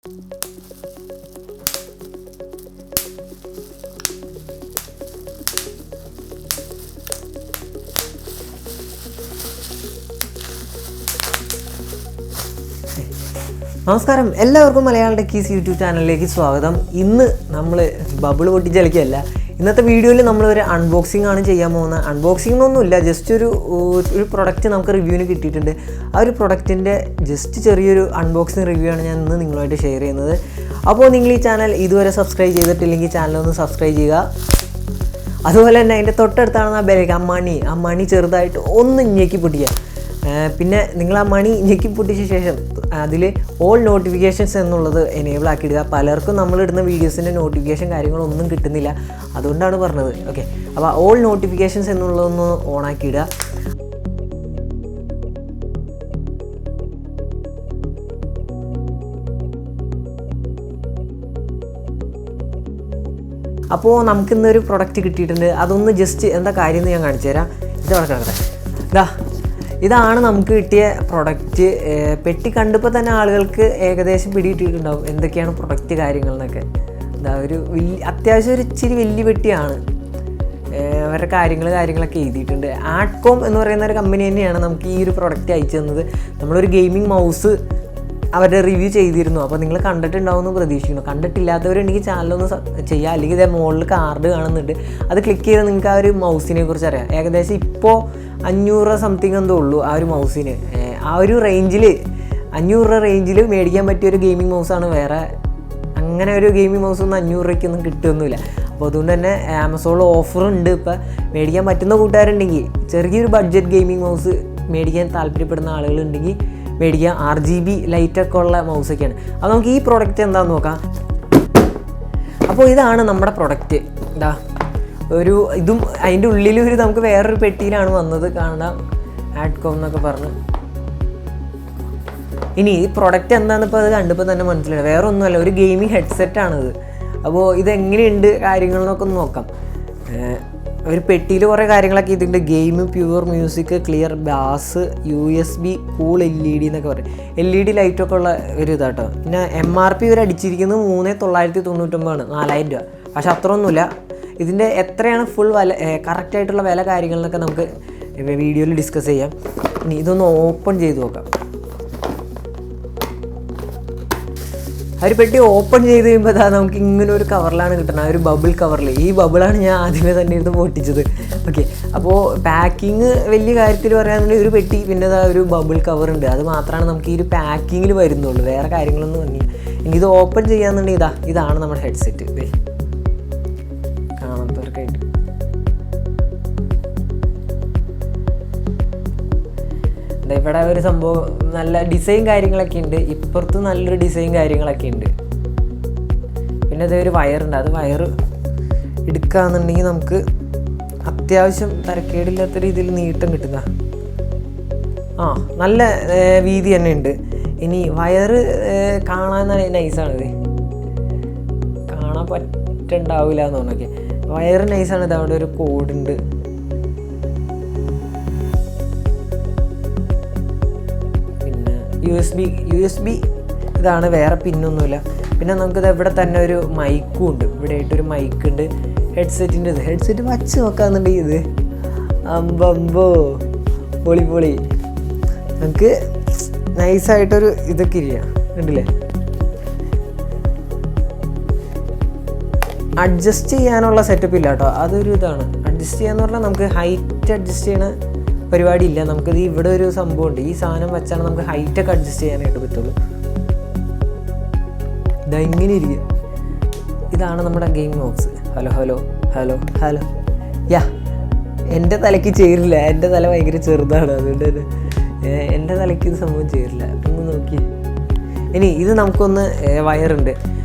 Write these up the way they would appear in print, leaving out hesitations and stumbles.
നമസ്കാരം, എല്ലാവർക്കും Malayalam techies YouTube ചാനലിലേക്ക് സ്വാഗതം. ഇന്ന് നമ്മൾ ബബിൾ പൊട്ടിച്ച് കളിക്കുകയല്ല. ഇന്നത്തെ വീഡിയോയിൽ നമ്മളൊരു അൺബോക്സിംഗ് ആണ് ചെയ്യാൻ പോകുന്നത്. അൺബോക്സിംഗ് ഒന്നുമില്ല, ജസ്റ്റ് ഒരു പ്രൊഡക്റ്റ് നമുക്ക് റിവ്യൂവിന് കിട്ടിയിട്ടുണ്ട്. ആ ഒരു പ്രൊഡക്റ്റിൻ്റെ ജസ്റ്റ് ചെറിയൊരു അൺബോക്സിംഗ് റിവ്യൂ ആണ് ഞാൻ ഇന്ന് നിങ്ങളുമായിട്ട് ഷെയർ ചെയ്യുന്നത്. അപ്പോൾ നിങ്ങൾ ഈ ചാനൽ ഇതുവരെ സബ്സ്ക്രൈബ് ചെയ്തിട്ടില്ലെങ്കിൽ ചാനലൊന്ന് സബ്സ്ക്രൈബ് ചെയ്യുക. അതുപോലെ തന്നെ അതിൻ്റെ തൊട്ടടുത്താണ് ആ ബെൽ, ആ മണി ചെറുതായിട്ട് ഒന്ന് ഞെക്കി പൊട്ടിക്കുക. പിന്നെ നിങ്ങൾ ആ മണി ഞെക്കി പൊട്ടിച്ച ശേഷം അതിൽ ഓൾ നോട്ടിഫിക്കേഷൻസ് എന്നുള്ളത് എനേബിൾ ആക്കിയിടുക. പലർക്കും നമ്മളിടുന്ന വീഡിയോസിൻ്റെ നോട്ടിഫിക്കേഷൻ കാര്യങ്ങളൊന്നും കിട്ടുന്നില്ല, അതുകൊണ്ടാണ് പറഞ്ഞത്. ഓക്കെ, അപ്പോൾ ഓൾ നോട്ടിഫിക്കേഷൻസ് എന്നുള്ളതൊന്ന് ഓണാക്കിയിടുക. അപ്പോൾ നമുക്കിന്നൊരു പ്രൊഡക്റ്റ് കിട്ടിയിട്ടുണ്ട്. അതൊന്ന് ജസ്റ്റ് എന്താ കാര്യം എന്ന് ഞാൻ കാണിച്ചു തരാം. ഇതവിടെ കിടക്കട്ടെ. ഇതാണ് നമുക്ക് കിട്ടിയ പ്രൊഡക്റ്റ്. പെട്ടി കണ്ടപ്പോൾ തന്നെ ആളുകൾക്ക് ഏകദേശം പിടികിട്ടിയിട്ടുണ്ടാവും എന്തൊക്കെയാണ് പ്രൊഡക്റ്റ് കാര്യങ്ങളെന്നൊക്കെ. ഒരു അത്യാവശ്യം ഒരു ഇച്ചിരി വലിയ പെട്ടിയാണ്. അവരുടെ കാര്യങ്ങളൊക്കെ എഴുതിയിട്ടുണ്ട്. ആഡ്കോം എന്ന് പറയുന്ന ഒരു കമ്പനി തന്നെയാണ് നമുക്ക് ഈ ഒരു പ്രൊഡക്റ്റ് അയച്ചു തന്നത്. നമ്മളൊരു ഗെയിമിംഗ് മൗസ് അവരുടെ റിവ്യൂ ചെയ്തിരുന്നു. അപ്പോൾ നിങ്ങൾ കണ്ടിട്ടുണ്ടാവുമെന്ന് പ്രതീക്ഷിക്കുന്നു. കണ്ടിട്ടില്ലാത്തവരുണ്ടെങ്കിൽ ചാനലൊന്ന് ചെയ്യുക. അല്ലെങ്കിൽ ഇതേ മുകളിൽ കാർഡ് കാണുന്നുണ്ട്, അത് ക്ലിക്ക് ചെയ്താൽ നിങ്ങൾക്ക് ആ ഒരു മൗസിനെ കുറിച്ച് അറിയാം. ഏകദേശം ഇപ്പോൾ 500 സംതിങ് എന്തോ ഉള്ളൂ ആ ഒരു മൗസിന്. ആ ഒരു റേഞ്ചിൽ 500 റേഞ്ചിൽ മേടിക്കാൻ പറ്റിയ ഒരു ഗെയിമിംഗ് മൗസാണ്. വേറെ അങ്ങനെ ഒരു ഗെയിമിംഗ് മൗസൊന്നും 500 രൂപയ്ക്കൊന്നും കിട്ടുമൊന്നുമില്ല. അപ്പോൾ അതുകൊണ്ട് തന്നെ ആമസോണിൽ ഓഫറുണ്ട്. ഇപ്പോൾ മേടിക്കാൻ പറ്റുന്ന കൂട്ടുകാരുണ്ടെങ്കിൽ ചെറിയൊരു ബഡ്ജറ്റ് ഗെയിമിംഗ് മൗസ് മേടിക്കാൻ താല്പര്യപ്പെടുന്ന ആളുകളുണ്ടെങ്കിൽ മേടിക്കുക. RGB ലൈറ്റൊക്കെ ഉള്ള മൗസൊക്കെയാണ്. അപ്പോൾ നമുക്ക് ഈ പ്രോഡക്റ്റ് എന്താണെന്ന് നോക്കാം. അപ്പോൾ ഇതാണ് നമ്മുടെ പ്രൊഡക്റ്റ്. ഇതും അതിൻ്റെ ഉള്ളിൽ നമുക്ക് വേറൊരു പെട്ടിയിലാണ് വന്നത്. കാണാം, ആഡ്കോം എന്നൊക്കെ പറഞ്ഞ്. ഇനി ഈ പ്രൊഡക്റ്റ് എന്താണെന്ന് ഇപ്പോൾ അത് കണ്ടപ്പോൾ തന്നെ മനസ്സിലായി. വേറെ ഒന്നുമല്ല, ഒരു ഗെയിമിംഗ് ഹെഡ്സെറ്റാണിത്. അപ്പോൾ ഇതെങ്ങനെയുണ്ട് കാര്യങ്ങളെന്നൊക്കെ ഒന്ന് നോക്കാം. ഒരു പെട്ടിയിൽ കുറേ കാര്യങ്ങളൊക്കെ ഇതിൻ്റെ game, pure music, clear bass, USB, cool LED എന്നൊക്കെ പറയും. LED ലൈറ്റൊക്കെ ഉള്ള ഒരു ഇതാട്ടോ. പിന്നെ MRP ഇവർ അടിച്ചിരിക്കുന്നത് 3999, 4000 രൂപ. പക്ഷെ അത്ര ഒന്നുമില്ല. ഇതിൻ്റെ എത്രയാണ് ഫുൾ വില, കറക്റ്റായിട്ടുള്ള വില കാര്യങ്ങളെന്നൊക്കെ നമുക്ക് വീഡിയോയിൽ ഡിസ്കസ് ചെയ്യാം. ഇനി ഇതൊന്ന് ഓപ്പൺ ചെയ്ത് നോക്കാം. ആ ഒരു പെട്ടി ഓപ്പൺ ചെയ്ത് കഴിയുമ്പോൾ നമുക്ക് ഇങ്ങനെ ഒരു കവറിലാണ് കിട്ടുന്നത്, ഒരു ബബിൾ കവറിൽ. ഈ ബബിളാണ് ഞാൻ ആദ്യമേ തന്നെ ഇരുന്ന് പൊട്ടിച്ചത്. ഓക്കെ, അപ്പോൾ പാക്കിങ് വലിയ കാര്യത്തിൽ പറയുകയാണെന്നുണ്ടെങ്കിൽ ഒരു പെട്ടി, പിന്നെ ഒരു ബബിൾ കവറുണ്ട്. അത് മാത്രമാണ് നമുക്ക് ഈ ഒരു പാക്കിങ്ങിൽ വരുന്നുള്ളൂ, വേറെ കാര്യങ്ങളൊന്നും വന്നില്ല. ഇനി ഇത് ഓപ്പൺ ചെയ്യാന്നുണ്ടെങ്കിൽ ഇതാണ് നമ്മുടെ ഹെഡ്സെറ്റ്. കാണാത്തവർക്കായിട്ട് ഇവിടെ ഒരു സംഭവം, നല്ല ഡിസൈൻ കാര്യങ്ങളൊക്കെ ഉണ്ട്. ഇപ്പുറത്ത് നല്ലൊരു ഡിസൈൻ കാര്യങ്ങളൊക്കെ ഉണ്ട്. പിന്നെ അതൊരു വയറുണ്ട്. അത് വയറ് എടുക്കുകയെന്നുണ്ടെങ്കിൽ നമുക്ക് അത്യാവശ്യം തരക്കേടില്ലാത്ത രീതിയിൽ നീട്ടം കിട്ടുന്ന നല്ല വീതി തന്നെ ഉണ്ട്. ഇനി വയറ് കാണാൻ നൈസാണിത്, കാണാൻ പറ്റുണ്ടാവില്ല എന്ന് പറഞ്ഞൊക്കെ. വയറ് നൈസാണ്. ഇത് അവിടെ ഒരു കോഡുണ്ട്. USB ഇതാണ്, വേറെ പിന്നൊന്നുമില്ല. പിന്നെ നമുക്കിത് ഇവിടെ തന്നെ ഒരു മൈക്കും ഉണ്ട്. ഇവിടെ ആയിട്ടൊരു മൈക്കുണ്ട്. ഹെഡ്സെറ്റിൻ്റെ ഹെഡ്സെറ്റ് വച്ച് നോക്കാന്നുണ്ടെങ്കിൽ ഇത് അമ്പോ പൊളി. നമുക്ക് നൈസായിട്ടൊരു ഇതൊക്കെ ഇരിക്കാം, കണ്ടില്ലേ? അഡ്ജസ്റ്റ് ചെയ്യാനുള്ള സെറ്റപ്പ് ഇല്ല കേട്ടോ. അതൊരു ഇതാണ്. അഡ്ജസ്റ്റ് ചെയ്യാന്ന് പറഞ്ഞാൽ നമുക്ക് ഹൈറ്റ് അഡ്ജസ്റ്റ് ചെയ്യണ പരിപാടി ഇല്ല. നമുക്കിത് ഇവിടെ ഒരു സംഭവമുണ്ട്. ഈ സാധനം വെച്ചാണ് നമുക്ക് ഹൈറ്റൊക്കെ അഡ്ജസ്റ്റ് ചെയ്യാനായിട്ട് പറ്റുള്ളൂ. ഇങ്ങനെ ഇരിക്കുക. ഇതാണ് നമ്മുടെ ഗെയിം ബോക്സ്. ഹലോ യാ, എൻ്റെ തലയ്ക്ക് ചേരില്ല. എൻ്റെ തല ഭയങ്കര ചെറുതാണ്, അതുകൊണ്ട് തന്നെ എൻ്റെ തലയ്ക്ക് ഇത് സംഭവം ചേരില്ല. ഒന്ന് നോക്കി. ഇനി ഇത് നമുക്കൊന്ന് വയറുണ്ട്.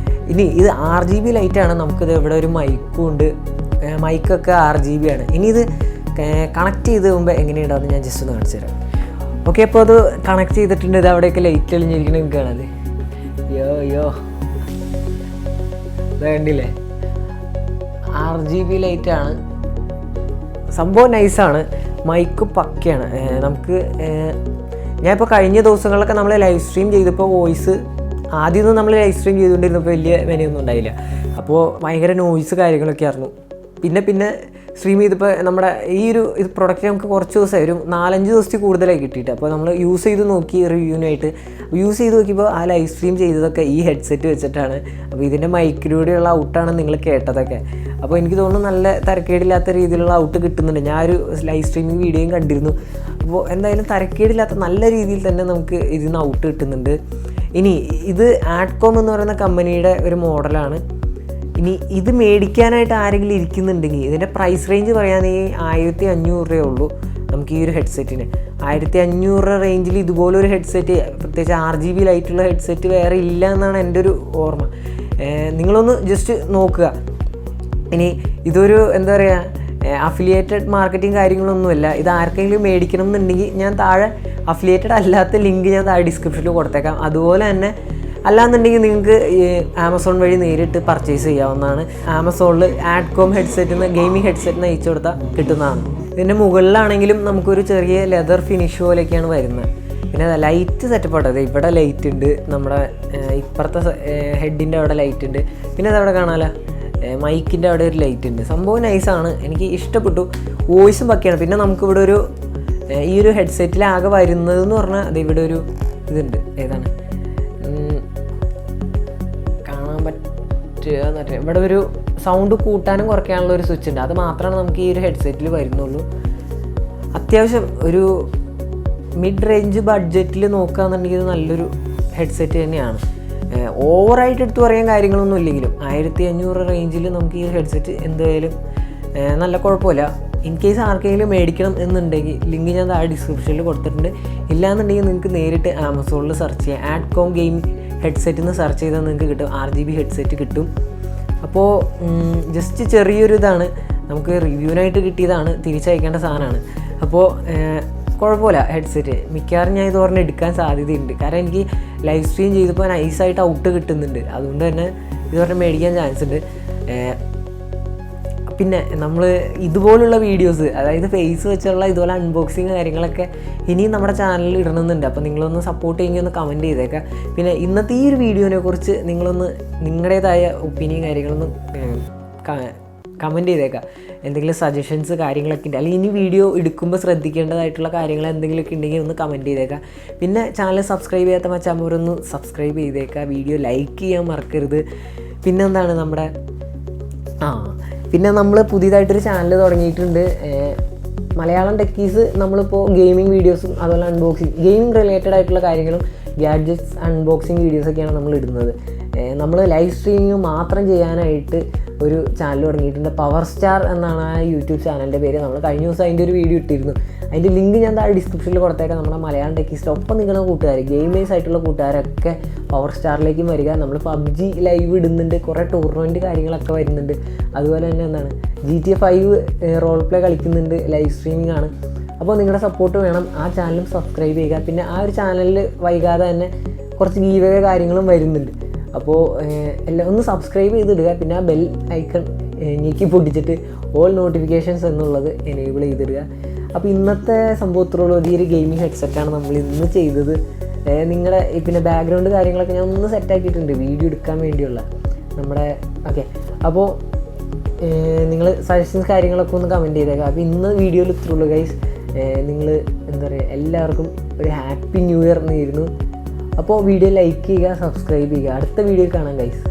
ഇനി ഇത് RGB ലൈറ്റാണ്. നമുക്കിത് ഇവിടെ ഒരു മൈക്കും ഉണ്ട്. മൈക്കൊക്കെ RGB ആണ്. ഇനി ഇത് കണക്ട് ചെയ്ത് മുമ്പ് എങ്ങനെയുണ്ടാവുമെന്ന് ഞാൻ ജസ്റ്റ് ഒന്ന് കാണിച്ചു തരാം. ഓക്കെ, അപ്പോൾ അത് കണക്ട് ചെയ്തിട്ടുണ്ട്. ഇത് അവിടെയൊക്കെ ലൈറ്റ് എളിഞ്ഞിരിക്കണ കാണാതെ. യോ കണ്ടില്ലേ? RGB ലൈറ്റാണ്. സംഭവം നൈസാണ്. മൈക്ക് പക്കയാണ്. നമുക്ക് ഞാനിപ്പോൾ കഴിഞ്ഞ ദിവസങ്ങളിലൊക്കെ നമ്മൾ ലൈവ് സ്ട്രീം ചെയ്തപ്പോൾ വോയിസ് ആദ്യമൊന്നും നമ്മൾ ലൈവ് സ്ട്രീം ചെയ്തുകൊണ്ടിരുന്നപ്പോൾ വലിയ വിലയൊന്നും ഉണ്ടായില്ല. അപ്പോൾ ഭയങ്കര നോയ്സ് കാര്യങ്ങളൊക്കെ ആയിരുന്നു. പിന്നെ സ്ട്രീം ചെയ്തപ്പോൾ നമ്മുടെ ഈ ഒരു പ്രൊഡക്റ്റ് നമുക്ക് കുറച്ച് ദിവസമായി, ഒരു 4-5 ദിവസത്തിൽ കൂടുതലായി കിട്ടിയിട്ട്. അപ്പോൾ നമ്മൾ യൂസ് ചെയ്ത് നോക്കി റിവ്യൂവിനായിട്ട് യൂസ് ചെയ്ത് നോക്കിയപ്പോൾ ആ ലൈവ് സ്ട്രീം ചെയ്തതൊക്കെ ഈ ഹെഡ്സെറ്റ് വെച്ചിട്ടാണ്. അപ്പോൾ ഇതിൻ്റെ മൈക്കിലൂടെയുള്ള ഔട്ടാണ് നിങ്ങൾ കേട്ടതൊക്കെ. അപ്പോൾ എനിക്ക് തോന്നുന്നു നല്ല തരക്കേടില്ലാത്ത രീതിയിലുള്ള ഔട്ട് കിട്ടുന്നുണ്ട്. ഞാൻ ഒരു ലൈവ് സ്ട്രീമിംഗ് വീഡിയോയും കണ്ടിരുന്നു. അപ്പോൾ എന്തായാലും തരക്കേടില്ലാത്ത നല്ല രീതിയിൽ തന്നെ നമുക്ക് ഇതിൽ നിന്ന് ഔട്ട് കിട്ടുന്നുണ്ട്. ഇനി ഇത് ആഡ്കോം എന്ന് പറയുന്ന കമ്പനിയുടെ ഒരു മോഡലാണ്. ഇനി ഇത് മേടിക്കാനായിട്ട് ആരെങ്കിലും ഇരിക്കുന്നുണ്ടെങ്കിൽ ഇതിൻ്റെ പ്രൈസ് റേഞ്ച് പറയുകയാണെങ്കിൽ 1500 രൂപയേ ഉള്ളൂ നമുക്ക് ഈ ഒരു ഹെഡ്സെറ്റിന്. 1500 റേഞ്ചിൽ ഇതുപോലൊരു ഹെഡ്സെറ്റ്, പ്രത്യേകിച്ച് RGB ലൈറ്റുള്ള ഹെഡ്സെറ്റ് വേറെ ഇല്ല എന്നാണ് എൻ്റെ ഒരു ഓർമ്മ. നിങ്ങളൊന്ന് ജസ്റ്റ് നോക്കുക. ഇനി ഇതൊരു എന്താ പറയുക, അഫിലിയേറ്റഡ് മാർക്കറ്റിംഗ് കാര്യങ്ങളൊന്നുമല്ല. ഇത് ആർക്കെങ്കിലും മേടിക്കണം എന്നുണ്ടെങ്കിൽ ഞാൻ താഴെ അഫിലിയേറ്റഡ് അല്ലാത്ത ലിങ്ക് ഞാൻ താഴെ ഡിസ്ക്രിപ്ഷനിൽ കൊടുത്തേക്കാം. അതുപോലെ തന്നെ അല്ലാന്നുണ്ടെങ്കിൽ നിങ്ങൾക്ക് ആമസോൺ വഴി നേരിട്ട് പർച്ചേസ് ചെയ്യാവുന്നതാണ്. ആമസോണിൽ ആഡ്കോം ഹെഡ്സെറ്റിന് ഗെയിമിംഗ് ഹെഡ്സെറ്റിന് അയച്ചു കൊടുത്താൽ കിട്ടുന്നതാണ്. ഇതിൻ്റെ മുകളിലാണെങ്കിലും നമുക്കൊരു ചെറിയ ലെതർ ഫിനിഷ് പോലെയൊക്കെയാണ് വരുന്നത്. പിന്നെ ലൈറ്റ് സെറ്റപ്പ് ആട്ടത്, ഇവിടെ ലൈറ്റ് ഉണ്ട്, നമ്മുടെ ഇപ്പുറത്തെ ഹെഡിൻ്റെ അവിടെ ലൈറ്റ് ഉണ്ട്. പിന്നെ അതവിടെ കാണാമല്ലോ മൈക്കിൻ്റെ അവിടെ ഒരു ലൈറ്റ് ഉണ്ട്. സംഭവം നൈസാണ്, എനിക്ക് ഇഷ്ടപ്പെട്ടു. വോയിസും പക്കയാണ്. പിന്നെ നമുക്കിവിടെ ഒരു ഈ ഒരു ഹെഡ്സെറ്റിലാകെ വരുന്നതെന്ന് പറഞ്ഞാൽ അത് ഇവിടെ ഒരു ഇതുണ്ട്, ഏതാണ് ഇവിടെ ഒരു സൗണ്ട് കൂട്ടാനും കുറയ്ക്കാനുള്ള ഒരു സ്വിച്ച് ഉണ്ട്. അത് മാത്രമാണ് നമുക്ക് ഈ ഒരു ഹെഡ്സെറ്റിൽ വരുന്നുള്ളൂ. അത്യാവശ്യം ഒരു മിഡ് റേഞ്ച് ബഡ്ജറ്റിൽ നോക്കുകയാണെന്നുണ്ടെങ്കിൽ ഇത് നല്ലൊരു ഹെഡ്സെറ്റ് തന്നെയാണ്. ഓവറായിട്ട് എടുത്ത് പറയാൻ കാര്യങ്ങളൊന്നും ഇല്ലെങ്കിലും 1500 റേഞ്ചിൽ നമുക്ക് ഈ ഹെഡ്സെറ്റ് എന്തായാലും നല്ല കുഴപ്പമില്ല. ഇൻ കേസ് ആർക്കെങ്കിലും മേടിക്കണം എന്നുണ്ടെങ്കിൽ ലിങ്ക് ഞാൻ താഴെ ഡിസ്ക്രിപ്ഷനിൽ കൊടുത്തിട്ടുണ്ട്. ഇല്ലയെന്നുണ്ടെങ്കിൽ നിങ്ങൾക്ക് നേരിട്ട് ആമസോണിൽ സെർച്ച് ചെയ്യാം. ആഡ്കോം ഗെയിം ഹെഡ്സെറ്റിൽ നിന്ന് സെർച്ച് ചെയ്താൽ നിങ്ങൾക്ക് കിട്ടും, RGB ഹെഡ്സെറ്റ് കിട്ടും. അപ്പോൾ ജസ്റ്റ് ചെറിയൊരു ഇതാണ്, നമുക്ക് റിവ്യൂവിനായിട്ട് കിട്ടിയതാണ്, തിരിച്ചയക്കേണ്ട സാധനമാണ്. അപ്പോൾ കുഴപ്പമില്ല ഹെഡ്സെറ്റ്. മിക്കവാറും ഞാൻ ഇത് പറഞ്ഞ് എടുക്കാൻ സാധ്യതയുണ്ട്. കാരണം എനിക്ക് ലൈവ് സ്ട്രീം ചെയ്തപ്പോൾ നൈസായിട്ട് ഔട്ട് കിട്ടുന്നുണ്ട്. അതുകൊണ്ട് തന്നെ ഇത് പറഞ്ഞ് മേടിക്കാൻ ചാൻസ് ഉണ്ട്. പിന്നെ നമ്മൾ ഇതുപോലുള്ള വീഡിയോസ്, അതായത് ഫേസ് വെച്ചുള്ള ഇതുപോലെ അൺബോക്സിങ് കാര്യങ്ങളൊക്കെ ഇനിയും നമ്മുടെ ചാനലിൽ ഇടണമെന്നുണ്ട്. അപ്പോൾ നിങ്ങളൊന്ന് സപ്പോർട്ട് ചെയ്യുമെങ്കിൽ ഒന്ന് കമൻറ്റ് ചെയ്തേക്കാം. പിന്നെ ഇന്നത്തെ ഈ ഒരു വീഡിയോനെ കുറിച്ച് നിങ്ങളൊന്ന് നിങ്ങളുടേതായ ഒപ്പീനിയൻ കാര്യങ്ങളൊന്ന് കമൻറ്റ് ചെയ്തേക്കാം. എന്തെങ്കിലും സജഷൻസ് കാര്യങ്ങളൊക്കെ ഉണ്ട്, അല്ലെങ്കിൽ ഇനി വീഡിയോ എടുക്കുമ്പോൾ ശ്രദ്ധിക്കേണ്ടതായിട്ടുള്ള കാര്യങ്ങൾ എന്തെങ്കിലുമൊക്കെ ഉണ്ടെങ്കിൽ ഒന്ന് കമൻറ്റ് ചെയ്തേക്കാം. പിന്നെ ചാനൽ സബ്സ്ക്രൈബ് ചെയ്യാത്ത മച്ചാമ്പൂരൊന്ന് സബ്സ്ക്രൈബ് ചെയ്തേക്കാം. വീഡിയോ ലൈക്ക് ചെയ്യാൻ മറക്കരുത്. പിന്നെ എന്താണ് പിന്നെ നമ്മൾ പുതിയതായിട്ടൊരു ചാനൽ തുടങ്ങിയിട്ടുണ്ട്, മലയാളം ടെക്കീസ്. നമ്മളിപ്പോൾ ഗെയിമിംഗ് വീഡിയോസും അതുപോലെ അൺബോക്സിങ്, ഗെയിമിംഗ് റിലേറ്റഡ് ആയിട്ടുള്ള കാര്യങ്ങളും ഗാഡ്ജറ്റ്സ് അൺബോക്സിങ് വീഡിയോസൊക്കെയാണ് നമ്മൾ ഇടുന്നത്. നമ്മൾ ലൈവ് സ്ട്രീമിങ് മാത്രം ചെയ്യാനായിട്ട് ഒരു ചാനൽ തുടങ്ങിയിട്ടുണ്ട്. പവർ സ്റ്റാർ എന്നാണ് ആ യൂട്യൂബ് ചാനലിൻ്റെ പേര്. നമ്മൾ കഴിഞ്ഞ ദിവസം അതിൻ്റെ ഒരു വീഡിയോ ഇട്ടിരുന്നു. അതിൻ്റെ ലിങ്ക് ഞാൻ താഴെ ഡിസ്ക്രിപ്ഷനിൽ കൊടുത്തേക്കാം. നമ്മുടെ മലയാളം ടെക്കീസിൻ്റെ ഒപ്പം നിൽക്കുന്ന കൂട്ടുകാർ, ഗെയിമേഴ്സ് ആയിട്ടുള്ള കൂട്ടുകാരൊക്കെ പവർ സ്റ്റാറിലേക്കും വരിക. നമ്മൾ PUBG ലൈവ് ഇടുന്നുണ്ട്, കുറേ ടൂർണമെൻറ്റ് കാര്യങ്ങളൊക്കെ വരുന്നുണ്ട്. അതുപോലെ തന്നെ GTA 5 റോൾ പ്ലേ കളിക്കുന്നുണ്ട്, ലൈവ് സ്ട്രീമിംഗ് ആണ്. അപ്പോൾ നിങ്ങളുടെ സപ്പോർട്ട് വേണം. ആ ചാനലും സബ്സ്ക്രൈബ് ചെയ്യുക. പിന്നെ ആ ഒരു ചാനലിൽ വൈകാതെ തന്നെ കുറച്ച് ഗീവേ കാര്യങ്ങളും വരുന്നുണ്ട്. അപ്പോൾ എല്ലാം ഒന്ന് സബ്സ്ക്രൈബ് ചെയ്തിടുക. പിന്നെ ആ ബെൽ ഐക്കൺ ഞെക്കി പൊട്ടിച്ചിട്ട് ഓൾ നോട്ടിഫിക്കേഷൻസ് എന്നുള്ളത് എനേബിൾ ചെയ്തിടുക. അപ്പോൾ ഇന്നത്തെ സംഭവത്തിലുള്ള ഈ ഒരു ഗെയിമിംഗ് ഹെഡ്സെറ്റാണ് നമ്മൾ ഇന്ന് ചെയ്തത്. നിങ്ങളുടെ പിന്നെ ബാക്ക്ഗ്രൗണ്ട് കാര്യങ്ങളൊക്കെ ഞാൻ ഒന്ന് സെറ്റാക്കിയിട്ടുണ്ട് വീഡിയോ എടുക്കാൻ വേണ്ടിയുള്ള നമ്മുടെ. ഓക്കെ, അപ്പോൾ നിങ്ങൾ സജഷൻസ് കാര്യങ്ങളൊക്കെ ഒന്ന് കമൻറ്റ് ചെയ്തേക്കാം. അപ്പോൾ ഇന്ന് വീഡിയോയിൽ ഇത്രയുള്ളൂ ഗൈസ്. നിങ്ങൾ എന്താ പറയുക, എല്ലാവർക്കും ഒരു ഹാപ്പി ന്യൂ ഇയർ നേരുന്നു. അപ്പോൾ വീഡിയോ ലൈക്ക് ചെയ്യുക, സബ്സ്ക്രൈബ് ചെയ്യുക. അടുത്ത വീഡിയോയിൽ കാണാം ഗൈസ്.